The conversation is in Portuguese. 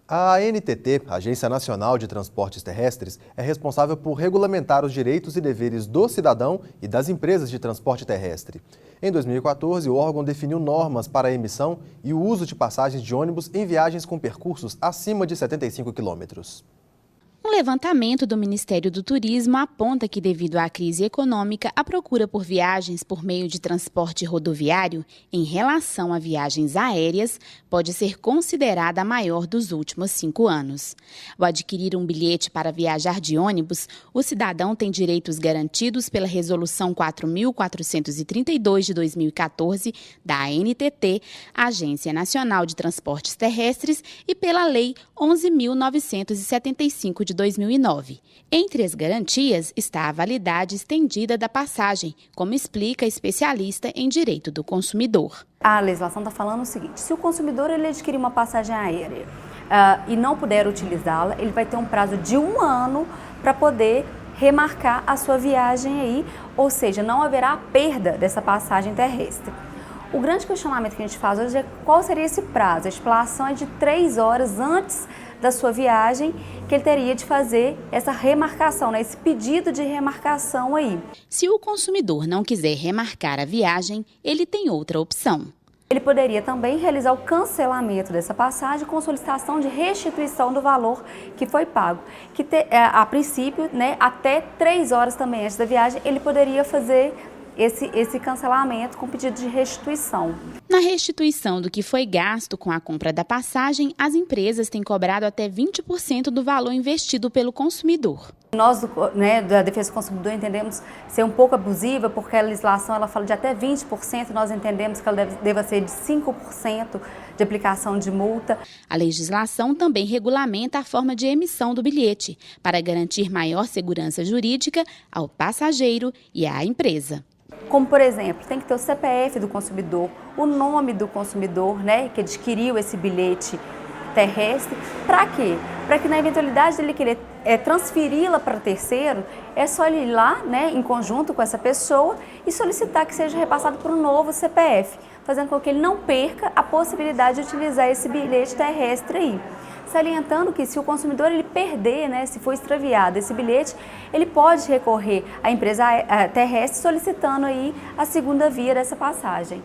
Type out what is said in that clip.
A ANTT, Agência Nacional de Transportes Terrestres, é responsável por regulamentar os direitos e deveres do cidadão e das empresas de transporte terrestre. Em 2014, o órgão definiu normas para a emissão e o uso de passagens de ônibus em viagens com percursos acima de 75 quilômetros. Um levantamento do Ministério do Turismo aponta que, devido à crise econômica, a procura por viagens por meio de transporte rodoviário, em relação a viagens aéreas, pode ser considerada a maior dos últimos 5 anos. Ao adquirir um bilhete para viajar de ônibus, o cidadão tem direitos garantidos pela Resolução 4.432 de 2014 da ANTT, Agência Nacional de Transportes Terrestres, e pela Lei 11.975 de 2009. Entre as garantias está a validade estendida da passagem, como explica a especialista em direito do consumidor. A legislação está falando o seguinte: se o consumidor ele adquirir uma passagem aérea e não puder utilizá-la, ele vai ter um prazo de 1 ano para poder remarcar a sua viagem aí, ou seja, não haverá perda dessa passagem terrestre. O grande questionamento que a gente faz hoje é qual seria esse prazo. A estipulação é de 3 horas antes da sua viagem que ele teria de fazer essa remarcação, né? Esse pedido de remarcação aí. Se o consumidor não quiser remarcar a viagem, ele tem outra opção. Ele poderia também realizar o cancelamento dessa passagem com solicitação de restituição do valor que foi pago. Que a princípio, né, até 3 horas também antes da viagem, ele poderia fazer esse cancelamento com pedido de restituição. Na restituição do que foi gasto com a compra da passagem, as empresas têm cobrado até 20% do valor investido pelo consumidor. Nós, né, da Defesa do Consumidor, entendemos ser um pouco abusiva, porque a legislação ela fala de até 20%, nós entendemos que ela deva ser de 5% de aplicação de multa. A legislação também regulamenta a forma de emissão do bilhete, para garantir maior segurança jurídica ao passageiro e à empresa. Como, por exemplo, tem que ter o CPF do consumidor, o nome do consumidor, né, que adquiriu esse bilhete terrestre. Para quê? Para que na eventualidade dele querer transferi-la para terceiro, é só ele ir lá, né, em conjunto com essa pessoa e solicitar que seja repassado para um novo CPF, fazendo com que ele não perca a possibilidade de utilizar esse bilhete terrestre aí. Salientando que se o consumidor ele perder, né, se for extraviado esse bilhete, ele pode recorrer à empresa terrestre solicitando aí a segunda via dessa passagem.